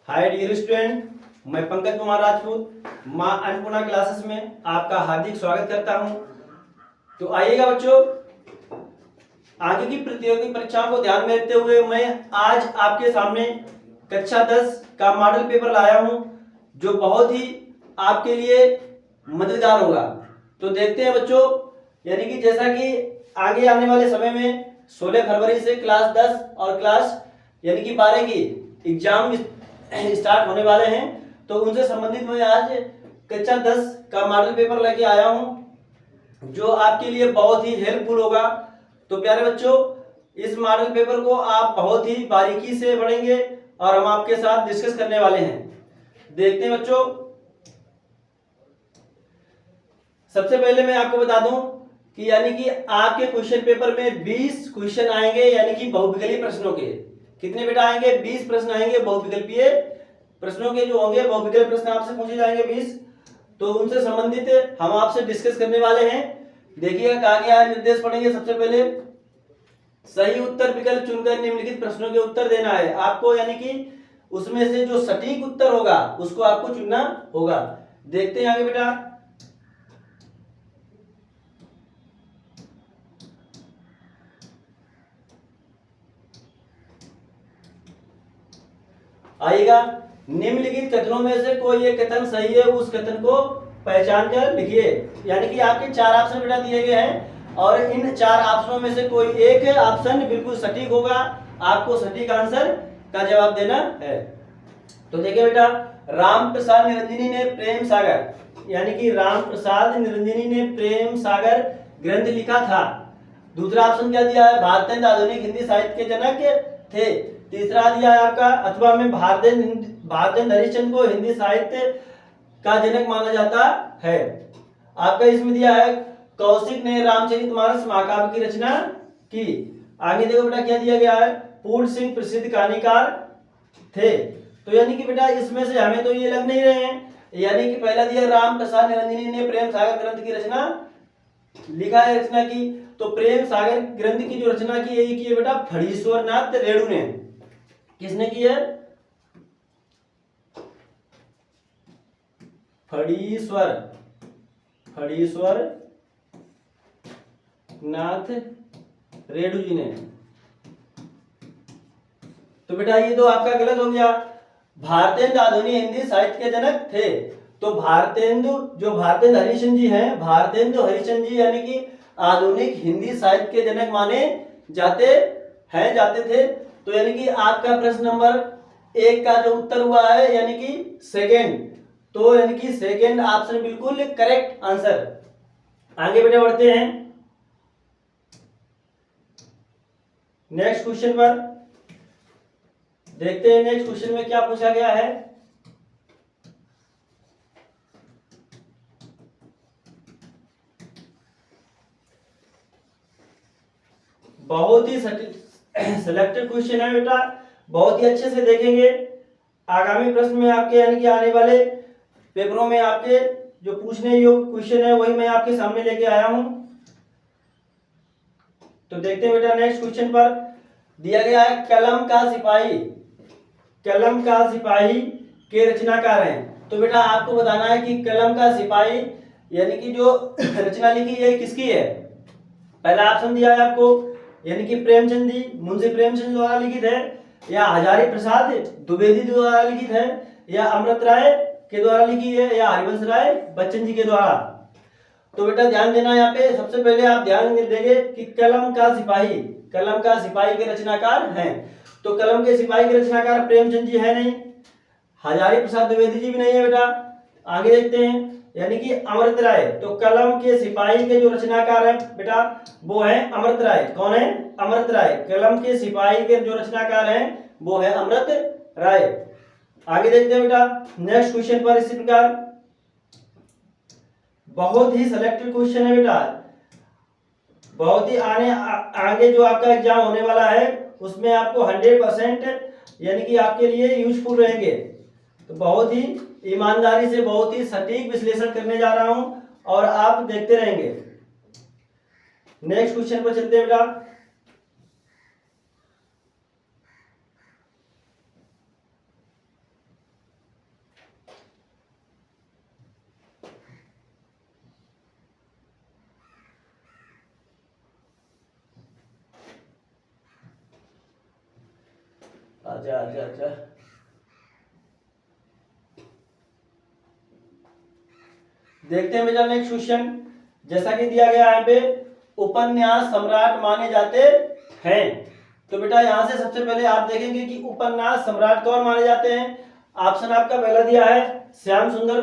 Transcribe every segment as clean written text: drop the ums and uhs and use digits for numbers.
Hi dear student, मैं पंकज कुमार राजपूत मां Annapurna classes में आपका हार्दिक स्वागत करता हूं। तो आइएगा बच्चों, आगे की प्रतियोगी परीक्षाओं को ध्यान में रखते हुए मैं आज आपके सामने कक्षा 10 का मॉडल पेपर लाया हूं, जो बहुत ही आपके लिए मददगार होगा। तो देखते हैं बच्चों, यानी कि जैसा कि आगे आने वाले समय में 16 फरवरी से क्लास 10 और क्लास यानी कि 12 की एग्जाम स्टार्ट होने वाले हैं, तो उनसे संबंधित मैं आज कक्षा 10 का मॉडल पेपर लेके आया हूं, जो आपके लिए बहुत ही हेल्पफुल होगा। तो प्यारे बच्चों, इस मॉडल पेपर को आप बहुत ही बारीकी से पढ़ेंगे और हम आपके साथ डिस्कस करने वाले हैं। देखते हैं बच्चों, सबसे पहले मैं आपको बता दूं कि यानी कि आपके क्वेश्चन पेपर में 20 क्वेश्चन आएंगे, यानी कि बहुविकल्पीय प्रश्नों के। कितने बेटा आएंगे? 20 प्रश्न आएंगे बहुविकल्पीय प्रश्नों के, जो होंगे बहुविकल्पीय प्रश्न आपसे पूछे जाएंगे 20। तो उनसे संबंधित हम आपसे डिस्कस करने वाले हैं। देखिएगा कहा गया है, निर्देश पढ़ेंगे। सबसे पहले सही उत्तर विकल्प चुनकर निम्नलिखित प्रश्नों के उत्तर देना है आपको, यानी कि उसमें से जो सटीक उत्तर होगा उसको आपको चुनना होगा। देखते हैं आगे बेटा, आइएगा। निम्नलिखित कथनों में से कोई एक कथन सही है, उस कथन को पहचान कर लिखिए। यानी कि आपके 4 ऑप्शन बेटा दिए गए हैं और इन 4 ऑप्शनों में से कोई एक ऑप्शन बिल्कुल सटीक होगा। आपको सटीक आंसर का जवाब देना है। तो देखिए बेटा, राम प्रसाद निरंजनी ने प्रेम सागर, यानी कि राम प्रसाद निरंजनी ने प्रेम सागर ग्रंथ लिखा था। दूसरा ऑप्शन क्या दिया है? भारतेंद्र आधुनिक हिंदी साहित्य के जनक थे। तीसरा दिया है आपका, अथवा में भारतेंद्र हरिश्चंद्र को हिंदी साहित्य का जनक माना जाता है। आपका इसमें दिया है, कौशिक ने रामचरितमानस महाकाव्य की रचना की। आगे देखो बेटा क्या दिया गया है, पूर्ण सिंह प्रसिद्ध कहानीकार थे। तो यानी कि बेटा इसमें से हमें तो ये लग नहीं रहे हैं, यानी कि पहला दिया राम प्रसाद निरंजनी ने प्रेम सागर ग्रंथ की रचना लिखा है, रचना की। तो प्रेम सागर ग्रंथ की जो रचना की यही की है बेटा फणीश्वर नाथ रेणु ने। किसने की है? फणीश्वर नाथ रेणु जी ने। तो बेटा ये तो आपका गलत हो गया। भारतेंद्र आधुनिक हिंदी साहित्य के जनक थे। तो भारतेंद्र हरिश्चंद्र जी हैं, भारतेंद्र हरिश्चंद्र जी यानी कि आधुनिक हिंदी साहित्य के जनक माने जाते थे। तो यानी कि आपका प्रश्न नंबर 1 का जो उत्तर हुआ है, यानी कि सेकेंड, तो यानी कि सेकेंड ऑप्शन बिल्कुल करेक्ट आंसर। आगे बेटे बढ़ते हैं नेक्स्ट क्वेश्चन पर। देखते हैं नेक्स्ट क्वेश्चन में क्या पूछा गया है। बहुत ही सिलेक्टेड क्वेश्चन है बेटा, बहुत ही अच्छे से देखेंगे। आगामी प्रश्न में आपके यानी कि आने वाले पेपरों में आपके जो पूछने योग्य क्वेश्चन है वही मैं आपके सामने लेके आया हूं। तो देखते हैं बेटा नेक्स्ट क्वेश्चन पर दिया गया है, कलम का सिपाही के रचनाकार हैं। तो बेटा आपको बताना है कि कलम का सिपाही यानी कि जो रचना लिखी है किसकी है। पहला ऑप्शन दिया है आपको, यानी कि प्रेमचंद जी, मुंशी प्रेमचंद द्वारा लिखित है, या हजारी प्रसाद द्विवेदी द्वारा लिखित है, या अमृत राय के द्वारा लिखी है, या हरिवंश राय बच्चन जी के द्वारा। तो बेटा ध्यान देना, यहाँ पे सबसे पहले आप ध्यान देंगे कि कलम का सिपाही के रचनाकार हैं। तो कलम के सिपाही के रचनाकार प्रेमचंद जी है नहीं, हजारी प्रसाद द्विवेदी जी भी नहीं है बेटा। आगे देखते हैं, यानी कि अमृत राय। तो कलम के सिपाही के जो रचनाकार है बेटा वो है अमृत राय। कौन है? अमृत राय। कलम के सिपाही के जो रचनाकार हैं वो है अमृत राय। आगे देखते हैं बेटा नेक्स्ट क्वेश्चन पर। इसी प्रकार बहुत ही सिलेक्टेड क्वेश्चन है बेटा, बहुत ही आगे जो आपका एग्जाम होने वाला है उसमें आपको 100% यानी कि आपके लिए यूजफुल रहेंगे। तो बहुत ही ईमानदारी से बहुत ही सटीक विश्लेषण करने जा रहा हूं और आप देखते रहेंगे। नेक्स्ट क्वेश्चन पर चलते हैं बेटा। आजा आजा आजा। देखते हैं बेटा नेक्स्ट क्वेश्चन। जैसा कि दिया गया है पे, उपन्यास सम्राट माने जाते हैं। तो बेटा यहां से सबसे पहले आप देखेंगे कि उपन्यास सम्राट कौन माने जाते हैं। ऑप्शन आपका पहला दिया है श्याम सुंदर,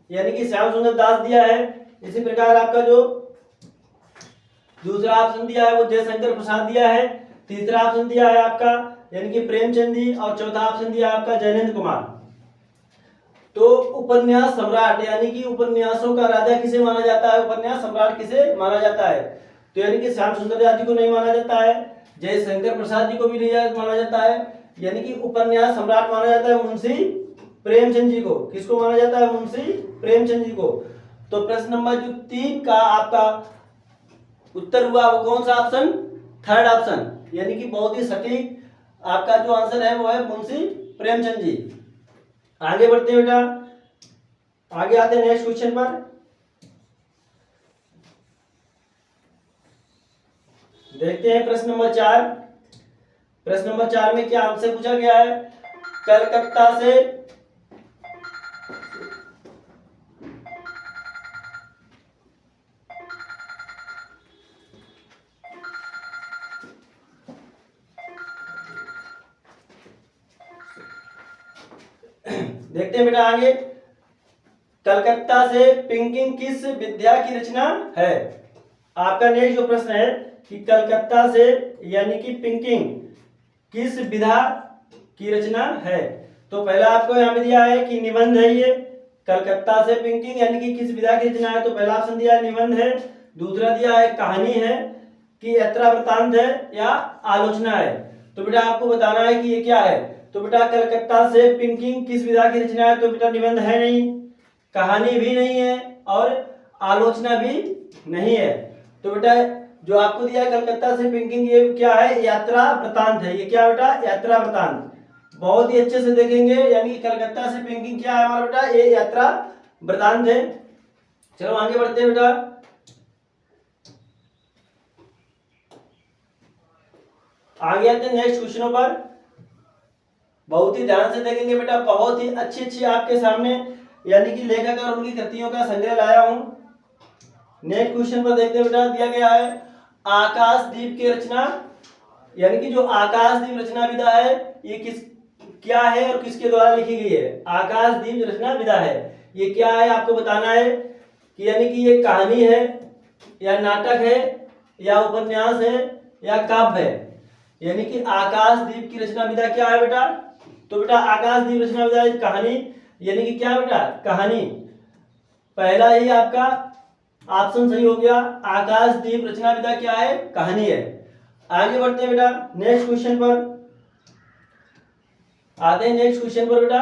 यानी कि श्याम सुंदर दास दिया है। इसी प्रकार आपका जो दूसरा ऑप्शन दिया है वो जयशंकर प्रसाद दिया है। तीसरा ऑप्शन दिया है आपका यानी कि प्रेमचंद जी, और चौथा ऑप्शन दिया है आपका जयनेंद्र कुमार। तो उपन्यास सम्राट यानी कि उपन्यासों का राजा किसे माना जाता है, उपन्यास सम्राट किसे माना जाता है। तो यानी कि श्याम सुंदर दास जी को नहीं माना जाता है, जयशंकर प्रसाद जी को भी नहीं माना जाता है, यानी कि उपन्यास सम्राट माना जाता है मुंशी प्रेमचंद जी को। किसको माना जाता है, मुंशी प्रेमचंद जी को। तो प्रश्न नंबर जो 3 का आपका उत्तर हुआ वो कौन सा ऑप्शन, थर्ड ऑप्शन, यानी कि बहुत ही सटीक आपका जो आंसर है वो है मुंशी प्रेमचंद जी। आगे बढ़ते हैं बेटा, आगे आते हैं नेक्स्ट क्वेश्चन पर। देखते हैं प्रश्न नंबर 4। प्रश्न नंबर 4 में क्या हमसे पूछा गया है, कलकत्ता से देखते हैं बेटा आगे, कलकत्ता से पिंकिंग किस विद्या की रचना है। आपका नेक्स्ट जो प्रश्न है कि कलकत्ता से यानी कि पिंकिंग किस विधा की रचना है। तो पहला आपको यहाँ पे दिया है कि निबंध है ये, कलकत्ता से पिंकिंग यानी कि किस विधा की रचना है। तो पहला ऑप्शन दिया है निबंध है, दूसरा दिया है कहानी है, कि यात्रा वृत्तांत है, या आलोचना है। तो बेटा आपको बताना है कि ये क्या है। तो बेटा कलकत्ता से पिंकिंग किस विधा की रचना है। तो बेटा निबंध है नहीं, कहानी भी नहीं है, और आलोचना भी नहीं है। तो बेटा जो आपको दिया है कलकत्ता से पिंकिंग, ये क्या है, यात्रा वृत्तांत है। ये क्या बेटा, यात्रा वृत्तांत। बहुत ही अच्छे से देखेंगे, यानी कि कलकत्ता से पिंकिंग क्या है हमारा बेटा, ये यात्रा वृत्तांत है। चलो आगे बढ़ते हैं बेटा। आगे आते हैं नेक्स्ट क्वेश्चनों पर। बहुत ही ध्यान से देखेंगे बेटा, बहुत ही अच्छी अच्छी आपके सामने यानी कि लेखक और उनकी कृतियों का संग्रह लाया हूं। नेक्स्ट क्वेश्चन पर देखते हैं बेटा, दिया गया है आकाशदीप की रचना, यानी कि जो आकाशदीप रचना विधा है ये क्या है और किसके द्वारा लिखी गई है। आकाशदीप रचना विधा है, ये क्या है आपको बताना है कि यानी कि ये कहानी है, या नाटक है, या उपन्यास है, या काव्य है। यानी कि आकाशदीप की रचना विधा क्या है बेटा। तो बेटा आकाशदीप रचना विधा कहानी, यानी कि क्या बेटा, कहानी। पहला ही आपका ऑप्शन सही हो गया, आकाशदीप रचना विधा क्या है, कहानी है। आगे बढ़ते हैं बेटा नेक्स्ट क्वेश्चन पर, आते हैं नेक्स्ट क्वेश्चन पर बेटा।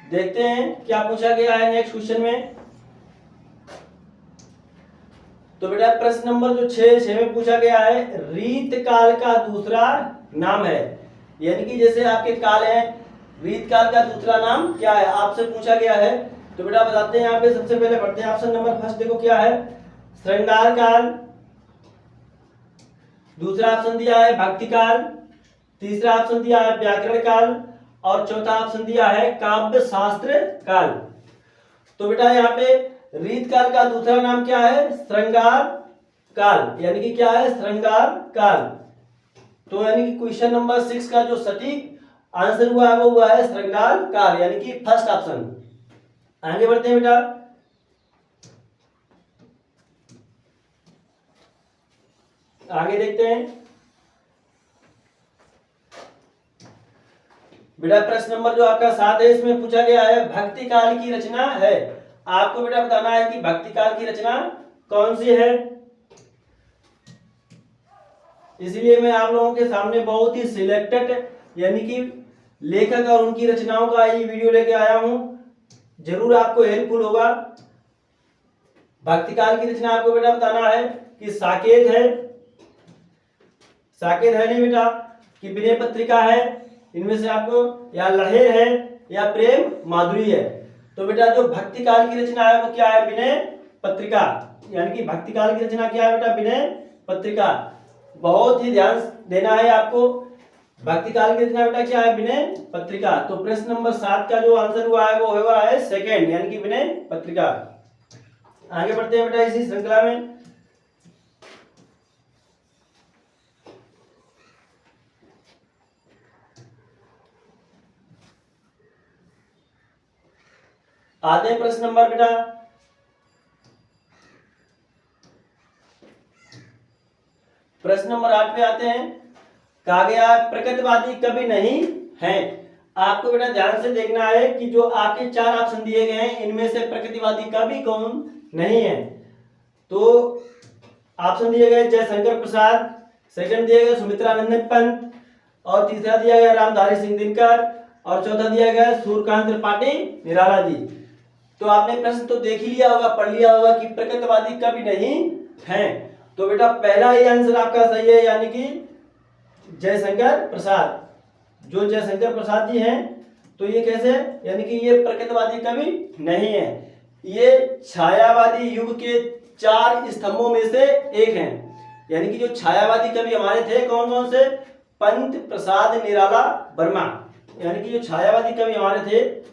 देखते हैं क्या पूछा गया है नेक्स्ट क्वेश्चन में। तो बेटा प्रश्न नंबर जो 6 में पूछा गया है, रीत काल का दूसरा नाम है। यानी कि जैसे आपके काल है, रीत काल का दूसरा नाम क्या है आपसे पूछा गया है। तो बेटा बताते हैं, यहाँ पे सबसे पहले पढ़ते हैं ऑप्शन नंबर फर्स्ट, देखो क्या है, श्रृंगार काल। दूसरा ऑप्शन दिया है भक्ति काल, तीसरा ऑप्शन दिया है व्याकरण काल, और चौथा ऑप्शन दिया है काव्य शास्त्र काल। तो बेटा यहाँ पे रीत काल का दूसरा नाम क्या है, श्रृंगार काल, यानी कि क्या है, श्रृंगार काल। तो यानी कि क्वेश्चन नंबर 6 का जो सटीक आंसर हुआ है वो हुआ है श्रृंगार काल, यानी कि फर्स्ट ऑप्शन। आगे बढ़ते हैं बेटा, आगे देखते हैं बेटा। प्रश्न नंबर जो आपका 7 है, इसमें पूछा गया है भक्ति काल की रचना है। आपको बेटा बताना है कि भक्ति काल की रचना कौन सी है। इसलिए मैं आप लोगों के सामने बहुत ही सिलेक्टेड यानी कि लेखक और उनकी रचनाओं का ये वीडियो लेके आया हूं, जरूर आपको हेल्पफुल होगा। भक्ति काल की रचना आपको बेटा बताना है कि साकेत है, साकेत है नहीं बेटा, कि विनय पत्रिका है, इनमें से आपको या लहेर है या प्रेम माधुरी है। तो बेटा जो भक्ति काल की रचना है वो क्या है, विनय पत्रिका, यानी कि भक्ति काल की रचना क्या है बेटा, विनय पत्रिका। बहुत ही ध्यान देना है आपको। भक्ति काल की रचना बेटा क्या है? विनय पत्रिका। तो प्रश्न नंबर 7 का जो आंसर हुआ है वो हुआ है सेकंड, यानी कि विनय पत्रिका। आगे बढ़ते हैं बेटा इसी श्रृंखला में। आते हैं प्रश्न नंबर बेटा प्रश्न नंबर 8 पे आते हैं। कहा गया प्रकृतिवादी कवि नहीं है। आपको बेटा ध्यान से देखना है कि जो आपके 4 ऑप्शन दिए गए हैं इनमें से प्रकृतिवादी कवि कौन नहीं है। तो ऑप्शन दिए गए जयशंकर प्रसाद, सेकंड दिए गए सुमित्रानंदन पंत, और तीसरा दिया गया रामधारी सिंह दिनकर, और चौथा दिया गया सूर्यकांत त्रिपाठी निराला जी। तो आपने प्रश्न तो देख ही लिया होगा, पढ़ लिया होगा कि प्रकृतिवादी कवि नहीं है। तो बेटा पहला ही आंसर आपका सही है, यानी कि जयशंकर प्रसाद। जो जयशंकर प्रसाद जी हैं तो ये कैसे, यानी कि ये प्रकृतिवादी कवि नहीं है, ये छायावादी युग के 4 स्तंभों में से एक हैं। यानी कि जो छायावादी कवि हमारे थे कौन कौन से? पंत, प्रसाद, निराला, वर्मा। यानी कि जो छायावादी कवि हमारे थे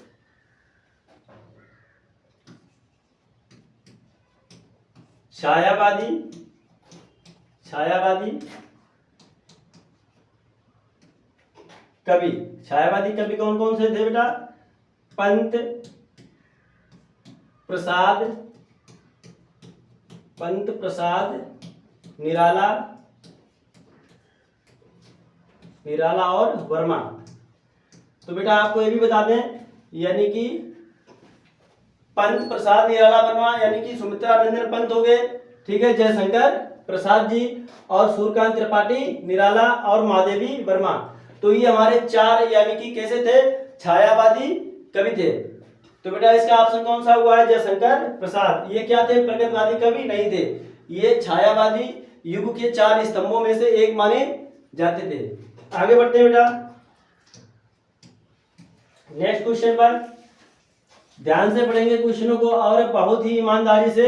छायावादी कवि कौन कौन से थे बेटा? पंत, प्रसाद, निराला और वर्मा। तो बेटा आपको ये भी बता दें, यानी कि पंत, प्रसाद, निराला, वर्मा, यानी कि सुमित्रानंदन पंत हो गए, ठीक है, जयशंकर प्रसाद जी, और सूर्यकांत त्रिपाठी निराला, और महादेवी वर्मा। तो ये हमारे 4 यानी कि कैसे थे? छायावादी कवि थे। तो बेटा इसका ऑप्शन कौन सा हुआ है? जयशंकर प्रसाद। ये क्या थे? प्रकृतिवादी कवि नहीं थे, ये छायावादी युग के 4 स्तंभों में से एक माने जाते थे। आगे बढ़ते हैं बेटा नेक्स्ट क्वेश्चन पर। ध्यान से पढ़ेंगे क्वेश्चनों को और बहुत ही ईमानदारी से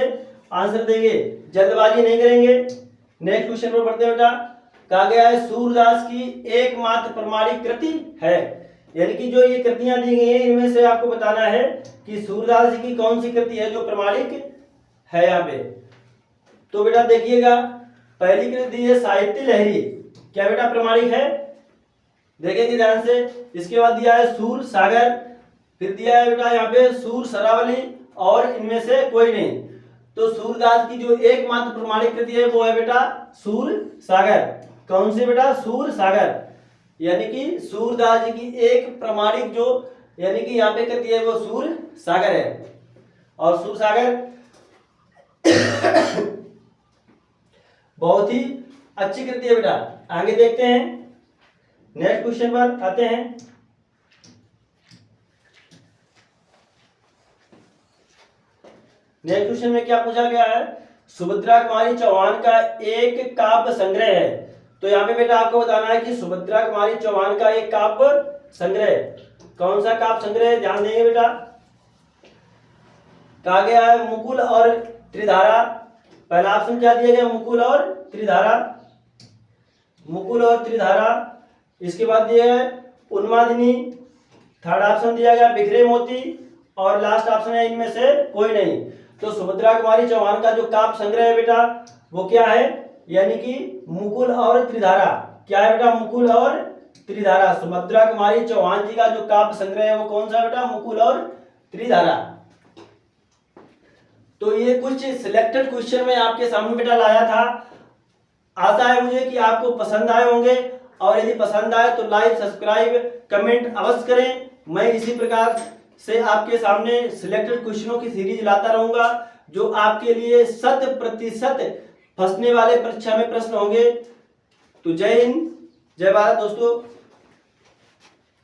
आंसर देंगे, जल्दबाजी नहीं करेंगे। नेक्स्ट क्वेश्चन पर पढ़ते हैं बेटा। कहा गया है सूरदास की एकमात्र प्रमाणिक कृति है। यानी कि जो ये कृतियां दी गई हैं इनमें से आपको बताना है कि सूरदास जी की कौन सी कृति है जो प्रमाणिक है यहाँ पे। तो बेटा देखिएगा, पहली कृति दी है साहित्य लहरी। क्या बेटा प्रमाणिक है? देखेंगे ध्यान से। इसके बाद दिया है सूर सागर, फिर दिया है बेटा यहाँ पे सूर सरावली, और इनमें से कोई नहीं। तो सूरदास की जो एकमात्र प्रमाणिक कृति है वो है बेटा सूर सागर। कौन सी बेटा? सूर सागर। यानी कि सूरदास जी की एक प्रमाणिक जो यानी कि यहाँ पे कृति है वो सूर सागर है। और सूर सागर बहुत ही अच्छी कृति है बेटा। आगे देखते हैं, नेक्स्ट क्वेश्चन पर आते हैं। नेक्स्ट क्वेश्चन में क्या पूछा गया है? सुभद्रा कुमारी चौहान का एक काव्य संग्रह है। तो यहाँ पे बेटा आपको बताना है कि सुभद्रा कुमारी चौहान का एक काव्य संग्रह, कौन सा काव्य संग्रह है? ध्यान देंगे बेटा। कहा गया है मुकुल और त्रिधारा। पहला ऑप्शन क्या दिया गया? मुकुल और त्रिधारा। इसके बाद दिया है उन्मादिनी, थर्ड ऑप्शन दिया गया बिखरे मोती, और लास्ट ऑप्शन है इनमें से कोई नहीं। तो सुभद्रा कुमारी चौहान का जो काव्य संग्रह है बेटा वो क्या है? यानी कि मुकुल और त्रिधारा। क्या है बेटा? मुकुल और त्रिधारा। सुभद्रा कुमारी चौहान जी का जो काव्य संग्रह है वो कौन सा बेटा? मुकुल और त्रिधारा। तो ये कुछ सिलेक्टेड क्वेश्चन में आपके सामने बेटा लाया था। आशा है मुझे कि आपको पसंद आए होंगे, और यदि पसंद आए तो लाइक, सब्सक्राइब, कमेंट अवश्य करें। मैं इसी प्रकार से आपके सामने सिलेक्टेड क्वेश्चनों की सीरीज लाता रहूंगा जो आपके लिए 100% फंसने वाले परीक्षा में प्रश्न होंगे। तो जय हिंद, जय भारत दोस्तों।